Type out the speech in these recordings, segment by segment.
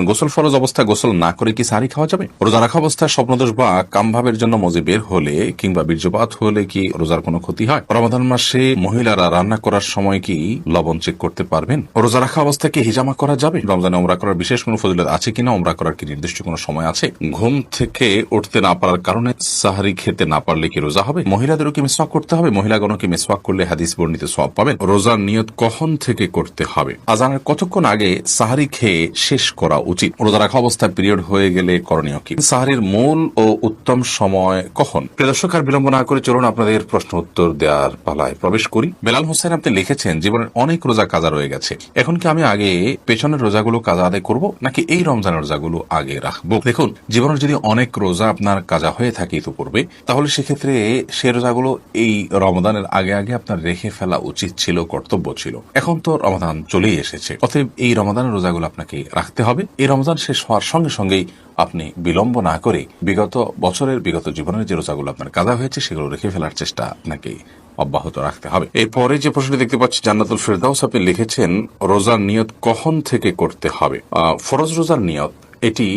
গোসল ফরজ অবস্থায় গোসল না করে কি সাহারি খাওয়া যাবে? রোজা রাখা অবস্থায় স্বপ্নদোষ বা কামভাবের জন্য মজি বের হলে কিংবা বীর্যপাত হলে কি রোজার কোনো ক্ষতি হয়? রমাদান মাসে মহিলারা রান্না করার সময় কি লবণ চেক করতে পারবেন? রোজা রাখা অবস্থায় কি হিজামা করা যাবে? রমজানে উমরা করার বিশেষ কোনো ফজিলত আছে কিনা? উমরা করার কি নির্দিষ্ট কোনো সময় আছে? ঘুম থেকে উঠতে না পারার কারণে সাহারি খেতে না পারলে কি রোজা হবে? মহিলাদেরও কি মিসওয়াক করতে হবে? মহিলাগণ কি মিসওয়াক করলে হাদিস বর্ণিত সওয়াব পাবেন? রোজার নিয়ত কখন থেকে করতে হবে? আজানের কতক্ষণ আগে সাহারি খেয়ে শেষ করা উচিত? রোজা রাখা অবস্থায় পিরিয়ড হয়ে গেলে করণীয় কি? সাহারির মূল ও উত্তম সময় কখন? প্রিয় দর্শক, আর বিলম্ব না করে চলুন আপনাদের প্রশ্ন উত্তর দেওয়ার পালায় প্রবেশ করি। বেলাল হোসেন আপনি লিখেছেন, জীবনের অনেক রোজা কাজা রয়ে গেছে, এখন কি আমি আগে পেছনের রোজাগুলো কাজা আদায় করব নাকি এই রমজানের রোজাগুলো আগে রাখবো? দেখুন, জীবনের যদি অনেক রোজা আপনার কাজা হয়ে থাকে ইতিপূর্বে, তাহলে সেক্ষেত্রে সে রোজাগুলো এই রমজানের আগে আগে আপনার রেখে ফেলা উচিত ছিল, কর্তব্য ছিল। এখন তো রমজান চলেই এসেছে, অতএব এই রমজানের রোজাগুলো আপনাকে রাখতে হবে। এই রমজান শেষ হওয়ার সঙ্গে সঙ্গেই আপনি বিলম্ব না করে বিগত বছরের, বিগত জীবনের যে রোজাগুলো আপনার কাজা হয়েছে সেগুলো রেখে ফেলার চেষ্টা আপনাকে অব্যাহত রাখতে হবে। এরপরে যে প্রশ্নটি দেখতে পাচ্ছি, জান্নাতুল ফেরদাউস আপনি লিখেছেন, রোজার নিয়ত কখন থেকে করতে হবে? ফরজ রোজার নিয়ত এটি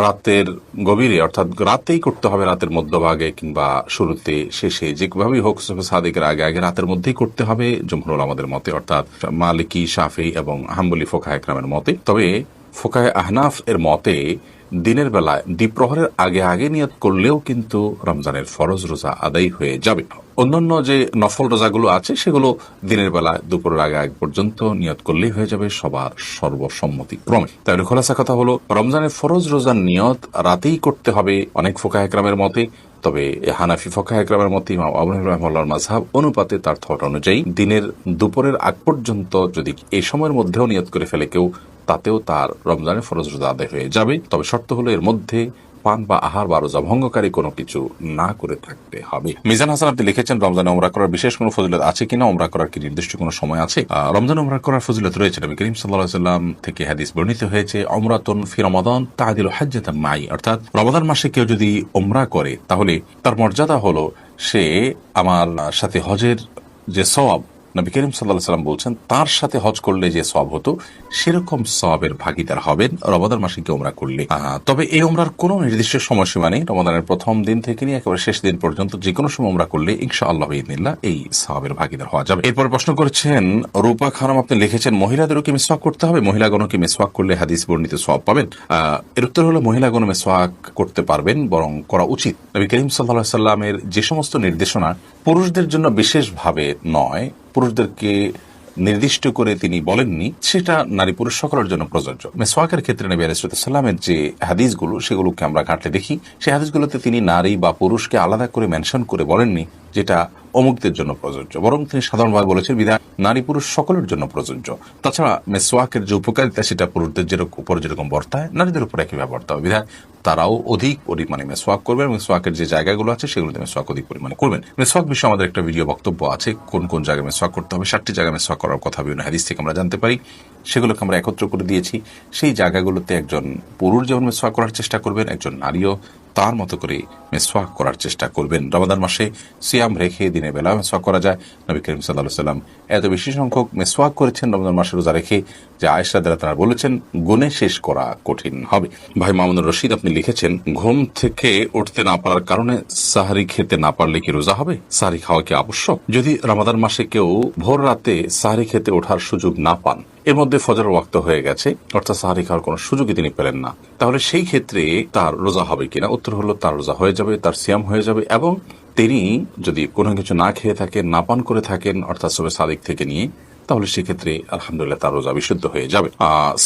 রাতের গভীরে, অর্থাৎ রাতেই করতে হবে, রাতের মধ্যভাগে কিংবা শুরুতে, শেষে, যেভাবেই হোক সাদিকের আগে আগে রাতের মধ্যেই করতে হবে জমহুর উলামাদের মতে, অর্থাৎ মালিকি, শাফি এবং হাম্বলি ফোকাহে কেরামের মতে। তবে ফোকাহে আহনাফ এর মতে দিনের বেলায় দ্বিপ্রহরের আগে আগে নিয়ত করলেও কিন্তু রমজানের ফরজ রোজা আদায় হয়ে যাবে। অন্যান্য যে নফল রোজাগুলো আছে সেগুলো দিনের বেলা দুপুরের আগে আগে পর্যন্ত নিয়ত করলেই হয়ে যাবে সবার সর্বসম্মতি ক্রমে। তাহলে খোলাসা কথা হলো, রমজানের ফরজ রোজার নিয়ত রাতেই করতে হবে অনেক ফোকাহে কেরামের মতে। তবে হানাফি ফোকাহে কেরামের মতে ইমাম আবু হানিফা রাহিমাহুল্লাহর মাযহাব অনুপাতে, তার থট অনুযায়ী দিনের দুপুরের আগ পর্যন্ত যদি এই সময়ের মধ্যেও নিয়ত করে ফেলে কেউ, তাতেও তার রমজানের ফরজ রোজা আদায় হয়ে যাবে। তবে শর্ত হলো এর মধ্যে পান বা আহার বা রোজা ভঙ্গকারী কোনো কিছু না করে থাকতে হবে। মিজান হাসান আপনি লিখেছেন, রমজানে উমরা করার বিশেষ কোনো ফজিলত আছে কিনা? উমরা করার কি নির্দিষ্ট কোনো সময় আছে? রমজানে উমরা করার ফজিলত রয়েছে। নবী করিম সাল্লাল্লাহু আলাইহি ওয়াসাল্লাম থেকে হাদিস বর্ণিত হয়েছে, উমরাতুন ফি রমাদান তা'দিলু হাজ্জাতাম মাই, অর্থাৎ রমাদান মাসে কেউ যদি উমরা করে তাহলে তার মর্যাদা হলো সে আমার সাথে হজের যে সওয়াব নবী করিম সাল্লাল্লাহু আলাইহি ওয়াসাল্লাম বলছেন তার সাথে হজ করলে যে সওয়াব হতো সেরকম সওয়াবের ভাগীদার হবেন রমাদান মাসে কি উমরা করলে। তবে এই উমরার কোনো নির্দিষ্ট সময়সীমা নেই। রমাদানের প্রথম দিন থেকে নিয়ে একেবারে শেষ দিন পর্যন্ত যে কোনো সময় উমরা করলে ইনশাআল্লাহ বিইذনিল্লাহ এই সওয়াবের ভাগীদার হওয়া যাবে। এরপর প্রশ্ন করেছেন রূপা খানম, আপনি লিখেছেন, মহিলাদেরও কি মিসওয়াক করতে হবে? মহিলাগণও কি মিসওয়াক করলে হাদিস বর্ণিত সওয়াব পাবেন? এর উত্তর হলো, মহিলাগণ মিসওয়াক করতে পারবেন, বরং করা উচিত। নবী করিম সাল্লাল্লাহু আলাইহি ওয়াসাল্লামের যে সমস্ত নির্দেশনা পুরুষদের জন্য বিশেষভাবে নয়, পুরুষদেরকে নির্দিষ্ট করে তিনি বলেননি, সেটা নারী পুরুষ সকলের জন্য প্রযোজ্য। মেসওয়াকের ক্ষেত্রে নবী আলাইহিস সালামের যে হাদিসগুলো সেগুলোকে আমরা ঘাটলে দেখি, সেই হাদিসগুলোতে তিনি নারী বা পুরুষকে আলাদা করে মেনশন করে বলেননি যেটা অমুকদের জন্য প্রযোজ্য, বরং তিনি সাধারণভাবে বলেছেন বিধায় নারী পুরুষ সকলের জন্য প্রযোজ্য। তাছাড়া মেসওয়াকের যে উপকারিতা সেটা পুরুষদের উপর যেরকম বর্তায় নারীদের উপর একইভাবে বর্তায়, বিধায় তারাও অধিক পরিমাণে মেসওয়াক করবেন। মেসওয়াকের যে জায়গাগুলো আছে সেগুলোতে মেসওয়াক অধিক পরিমাণে করবেন। মেসওয়াক বিষয়ে আমাদের একটা ভিডিও বক্তব্য আছে, কোন কোন জায়গায় মেসওয়াক করতে হবে, 7টি জায়গায় মেসওয়াক করার কথা বিভিন্ন হাদিস থেকে আমরা জানতে পারি, সেগুলোকে আমরা একত্র করে দিয়েছি। সেই জায়গাগুলোতে একজন পুরুষ যেমন মেসওয়াক করার চেষ্টা করবেন, একজন নারীও তার মতো করে মেসওয়াক করার চেষ্টা করবেন। রমাদান মাসে সিয়াম রেখে দিনের বেলা মেসওয়াক করা যায়। নবী করিম সাল্লাল্লাহু আলাইহি ওয়াসাল্লাম এত বেশি সংখ্যক মেসওয়াক করেছেন রমজান মাসে রোজা রেখে যে আয়েশা রাদিয়াল্লাহু তাআলা বলেছেন গুণে শেষ করা কঠিন হবে। ভাই মামুনুর রশিদ আপনি লিখেছেন, ঘুম থেকে উঠতে না পারার কারণে সাহারি খেতে না পারলে কি রোজা হবে? সাহারি খাওয়া কি আবশ্যক? যদি রমাদান মাসে কেউ ভোর রাতে সাহারি খেতে ওঠার সুযোগ না পান, এর মধ্যে ফজরের ওয়াক্ত হয়ে গেছে, অর্থাৎ সাহারি খাওয়ার কোনো সুযোগই তিনি পেলেন না, তাহলে সেই ক্ষেত্রে তার রোজা হবে কিনা? উত্তর হলো তার রোজা হয়ে যাবে, তার সিয়াম হয়ে যাবে। এবং তিনি যদি কোনো কিছু না খেয়ে থাকেন, না পান করে থাকেন, অর্থাৎ সবে সাদিক থেকে নিয়ে, তাহলে সেক্ষেত্রে আলহামদুলিল্লাহ তার রোজা বিশুদ্ধ হয়ে যাবে।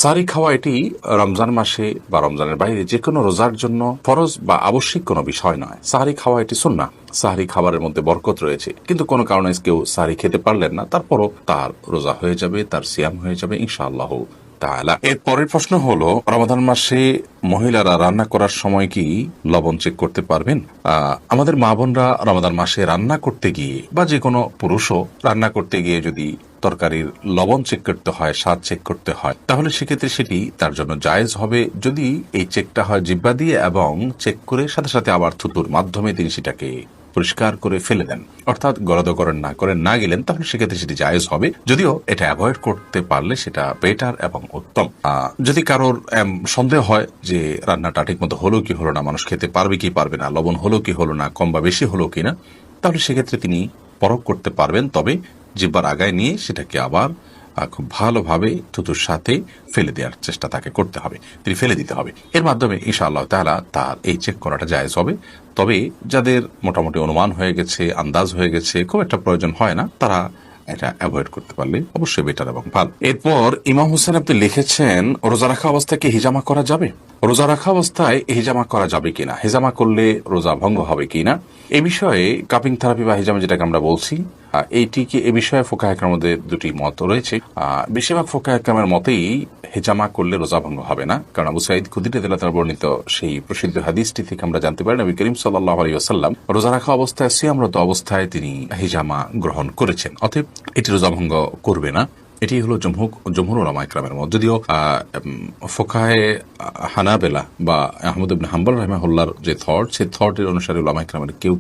সাহারি খাওয়া এটি রমজান মাসে বা রমজানের বাইরে যে কোনো রোজার জন্য ফরজ বা আবশ্যিক কোনো বিষয় নয়। সাহারি খাওয়া এটি সুন্নাহ। সাহারি খাবারের মধ্যে বরকত রয়েছে, কিন্তু কোনো কারণে কেউ সাহারি খেতে পারলেন না, তারপরও তার রোজা হয়ে যাবে, তার সিয়াম হয়ে যাবে ইনশাআল্লাহ তাআলা। এর পরের প্রশ্ন হলো, রমাদান মাসে মহিলারা রান্না করার সময় কি লবণ চেক করতে পারবেন? আমাদের মা বোনরা রমাদান মাসে রান্না করতে গিয়ে বা যে কোনো পুরুষও রান্না করতে গিয়ে যদি তরকারির লবণ চেক করতে হয়, স্বাদ চেক করতে হয়, তাহলে সেক্ষেত্রে সেটি তার জন্য জায়েজ হবে যদি এই চেকটা হয় জিহ্বা দিয়ে এবং চেক করে সাথে সাথে আবার থুতুর মাধ্যমে তিনি সেটাকে পরিষ্কার করে ফেলে দেন, অর্থাৎ গলাধকরণ না গেলেন, তাহলে সেক্ষেত্রে সেটি জায়েজ হবে। যদিও এটা অ্যাভয়েড করতে পারলে সেটা বেটার এবং উত্তম। যদি কারোর সন্দেহ হয় যে রান্নাটা ঠিক মতো হলো কি হলো না, মানুষ খেতে পারবে কি পারবে না, লবণ হলো কি হলো না, কম বা বেশি হলো কিনা, তাহলে সেক্ষেত্রে তিনি পরখ করতে পারবেন। তবে জিহ্বার আগায় নিয়ে সেটাকে আবার খুব ভালোভাবে থুতুর সাথে ফেলে দেওয়ার চেষ্টা তাকে করতে হবে, তিনি ফেলে দিতে হবে। এর মাধ্যমে ইনশাআল্লাহ তাআলা তার এই চেক করাটা জায়েজ হবে। তবে যাদের মোটামুটি অনুমান হয়ে গেছে, আন্দাজ হয়ে গেছে, খুব একটা প্রয়োজন হয় না, তারা এটা অ্যাভয়েড করতে পারলে অবশ্যই বেটার এবং ভালো। এরপর ইমাম হোসেন আপনি লিখেছেন, রোজা রাখা অবস্থায় কি হিজামা করা যাবে? রোজা রাখা অবস্থায় হিজামা করা যাবে কিনা, হিজামা করলে রোজা ভঙ্গ হবে কিনা, এ বিষয়ে কাপিং থেরাপি বা হিজামা যেটাকে আমরা বলছি, এইটিকে এ বিষয়ে ফোকাহ একরামের মধ্যে দুটি মত রয়েছে। বেশিরভাগ ফোকাহ একরামের মতেই হিজামা করলে রোজা ভঙ্গ হবে না, কারণ আবু সাঈদ খুদরি রাদিয়াল্লাহু তাআলা বর্ণিত সেই প্রসিদ্ধ হাদিসটি থেকে আমরা জানতে পারি নবী করিম সাল্লাল্লাহু আলাইহি ওয়াসাল্লাম রোজা রাখা অবস্থায়, সিয়ামরত অবস্থায় তিনি হিজামা গ্রহণ করেছেন, অতএব এটি রোজা ভঙ্গ করবে না। এটি হলো জমহুর উলামা ইকরামের মত। যদিও ফোকাহে হানাবেলা বা আহমদ ইবনে হাম্বল রাহিমাহুল্লাহর যে থট, সেই থটের অনুসারে উলামা ইকরামের কেউ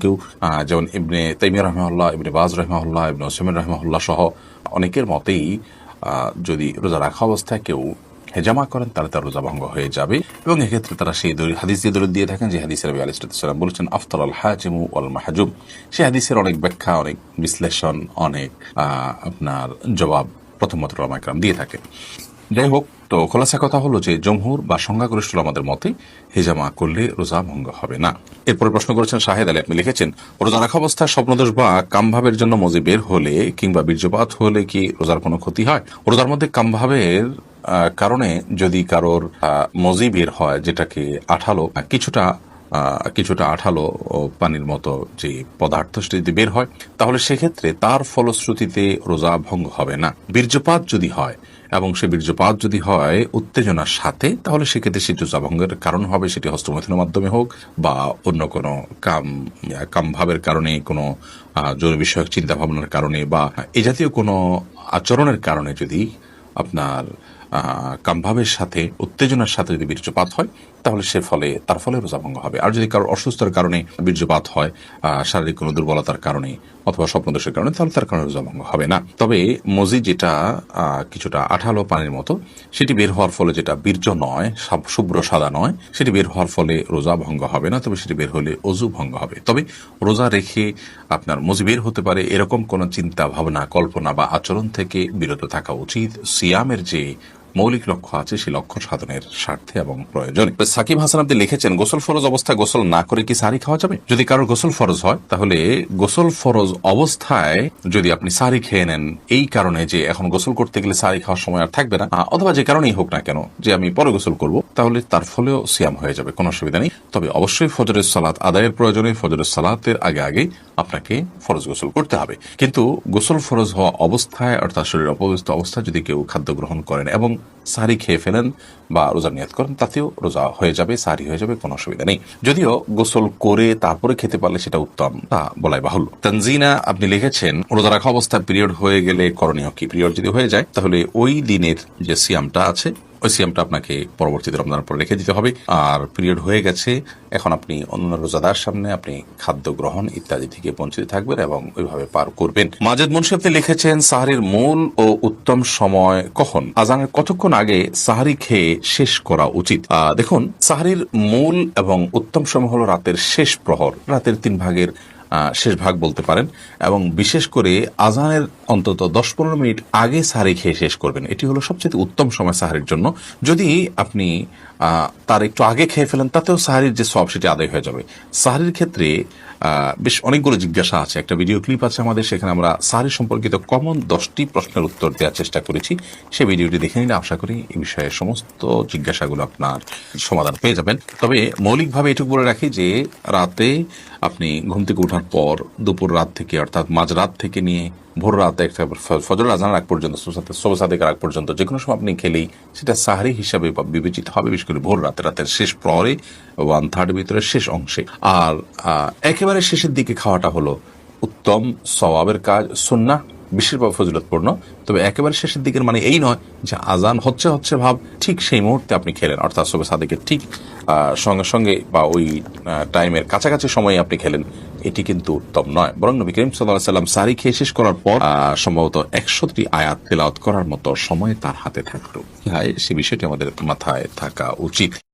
যেমন ইবনে তাইমিয়া রাহিমাহুল্লাহ, ইবনে বাজ রাহিমাহুল্লাহ, ইবনে উসাইমিন রাহিমাহুল্লাহ সহ অনেকের মতেই যদি রোজা রাখা অবস্থায় কেউ হেজামা করেন তাহলে তার রোজা ভঙ্গ হয়ে যাবে। এবং এক্ষেত্রে তারা সেই হাদিস দিয়ে দলিল দিয়ে থাকেন যে হাদিসে নবী আলাইহিস সালাম বলেছেন, আফতার আল হাজিমু ওয়াল মাহজুম। সেই হাদিসের অনেক ব্যাখ্যা, অনেক বিশ্লেষণ, অনেক আপনার জবাব প্রথমত উলামা ইকরাম দিয়ে থাকে। যাই হোক, তো খোলাসা কথা হলো যে জমহুর বা সংখ্যাগরিষ্ঠ আমাদের মতে হিজামা করলে রোজা ভঙ্গ হবে না। এরপরে প্রশ্ন করেছেন শাহেদ আলী, আপনি লিখেছেন, রোজা রাখা অবস্থায় স্বপ্নদোষ বা কামভাবের জন্য মজি বের হলে কিংবা বীর্যপাত হলে কি রোজার কোনো ক্ষতি হয়? রোজার মধ্যে কামভাবের কারণে যদি কারোর মজি বের হয়, যেটাকে আঠালো কিছুটা আঠালো পানির মতো যে পদার্থ যদি বের হয়, তাহলে সেক্ষেত্রে তার ফলশ্রুতিতে রোজা ভঙ্গ হবে না। বীর্যপাত যদি হয় এবং সে বীর্যপাত যদি হয় উত্তেজনার সাথে, তাহলে সেক্ষেত্রে সে রোজা ভঙ্গের কারণ হবে, সেটি হস্তমৈথুনের মাধ্যমে হোক বা অন্য কোনো কাম ভাবের কারণে, কোনো যৌন বিষয়ক চিন্তা ভাবনার কারণে বা এ জাতীয় কোনো আচরণের কারণে যদি আপনার কামভাবের সাথে উত্তেজনার সাথে যদি বীর্যপাত হয়, তাহলে তার ফলে রোজা ভঙ্গ হবে। আর যদি কারোর অসুস্থতার কারণে বীর্যপাত হয়, শারীরিক কোনো দুর্বলতার কারণে অথবা স্বপ্নদোষের কারণে, তাহলে তার কারণে রোজা ভঙ্গ হবে না। তবে মজি যেটা কিছুটা আঠালো পানির মতো, সেটি বের হওয়ার ফলে, যেটা বীর্য নয়, শুভ্র সাদা নয়, সেটি বের হওয়ার ফলে রোজা ভঙ্গ হবে না। তবে সেটি বের হলে অজু ভঙ্গ হবে। তবে রোজা রেখে আপনার মজি বের হতে পারে এরকম কোন চিন্তা ভাবনা, কল্পনা বা আচরণ থেকে বিরত থাকা উচিত। সিয়ামের যে মৌলিক লক্ষ্য আছে সেই লক্ষ্য সাধনের স্বার্থে এবং প্রয়োজনে। সাকিব হাসান আপনি লিখেছেন, গোসল ফরজ অবস্থায় গোসল না করে কি সাহরি খাওয়া যাবে? যদি কারোর গোসল ফরজ হয়, তাহলে গোসল ফরজ অবস্থায় যদি আপনি সাহরি খেয়ে নেন, এই কারণে যে এখন গোসল করতে গেলে সাহরি খাওয়ার সময় আর থাকবে না, অথবা যে কারণেই হোক না কেন যে আমি পরে গোসল করব, তাহলে তার ফলেও সিয়াম হয়ে যাবে, কোনো অসুবিধা নেই। তবে অবশ্যই ফজরের সালাত আদায়ের প্রয়োজনে ফজরের সালাতের আগে আপনাকে ফরজ গোসল করতে হবে। কিন্তু গোসল ফরজ হওয়া অবস্থায়, অর্থাৎ শরীর অপবিত্র অবস্থায় যদি কেউ খাদ্য গ্রহণ করেন এবং সাহরি খেয়ে ফেলেন বা রোজা নিয়ত করেন, তাতেও রোজা হয়ে যাবে, সাহরি হয়ে যাবে, কোনো অসুবিধা নেই। যদিও গোসল করে তারপরে খেতে পারলে সেটা উত্তম, তা বলাই বাহুল্য। তানজিনা আপনি লিখেছেন, রোজা রাখা অবস্থায় পিরিয়ড হয়ে গেলে করণীয় কি? পিরিয়ড যদি হয়ে যায়, তাহলে ওই দিনের যে সিয়ামটা আছে, ওই সিয়ামটা আপনাকে পরবর্তীতে রমজানের পরে রেখে দিতে হবে। আর পিরিয়ড হয়ে গেছে, এখন আপনি অন্য রোজাদার সামনে আপনি খাদ্য গ্রহণ ইত্যাদি থেকে বঞ্চিত থাকবেন এবং ওইভাবে পার করবেন। মাজেদ মুন্সি আপনি লিখেছেন, সাহরির মূল ও উত্তম সময় কখন? আজানের কতক্ষণ আগে সাহরি খেয়ে শেষ করা উচিত? দেখুন, সাহরির মূল এবং উত্তম সময় হলো রাতের শেষ প্রহর, রাতের 3 ভাগের শেষ ভাগ বলতে পারেন, এবং বিশেষ করে আজানের অন্তত 10-15 মিনিট আগে সাহরি খেয়ে শেষ করবেন। এটি হলো সবচেয়ে উত্তম সময় সাহরির জন্য। যদি আপনি তার একটু আগে খেয়ে ফেলেন, তাতেও সাহরির যে সওয়াব সেটি আদায় হয়ে যাবে। সাহরির ক্ষেত্রে বেশ অনেকগুলো জিজ্ঞাসা আছে, একটা ভিডিও ক্লিপ আছে আমাদের, সেখানে আমরা সাহরি সম্পর্কিত কমন 10টি প্রশ্নের উত্তর দেওয়ার চেষ্টা করেছি। সেই ভিডিওটি দেখে নিলে আশা করি এই বিষয়ে সমস্ত জিজ্ঞাসাগুলো আপনার সমাধান পেয়ে যাবেন। তবে মৌলিকভাবে এটুকু বলে রাখি যে রাতে আপনি ঘুম থেকে ওঠার পর দুপুর রাত থেকে, অর্থাৎ মাঝরাত থেকে নিয়ে ভোর রাত একটা ফজর আজানের আগ পর্যন্ত, সুবহ সাদিকের আগ পর্যন্ত যে কোনো সময় আপনি খেলেই সেটা সাহরি হিসাবে বিবেচিত হবে, বিশেষ করে ভোর রাতের শেষ প্রহরে 1/3 ভিতরে শেষ অংশে। আর একেবারে শেষের দিকে খাওয়াটা হলো উত্তম সওয়াবের কাজ, সুন্নাহ, বিশেষভাবে ফজিলতপূর্ণ। তবে একেবারে শেষের দিকের মানে এই নয় যে আজান হচ্ছে ভাব ঠিক সেই মুহূর্তে আপনি খেলেন, অর্থাৎ সুবহে সাদিকের ঠিক সঙ্গে সঙ্গে বা ওই টাইমের কাছাকাছি সময়ে আপনি খেলেন, এটি কিন্তু উত্তম নয়। বরং নবী করিম সাল্লাল্লাহু আলাইহি ওয়াসাল্লাম সারি খেয়ে শেষ করার পর সম্ভবত 100টি আয়াত তেলাওয়াত করার মতো সময় তার হাতে থাকতো। সে বিষয়টি আমাদের মাথায় থাকা উচিত।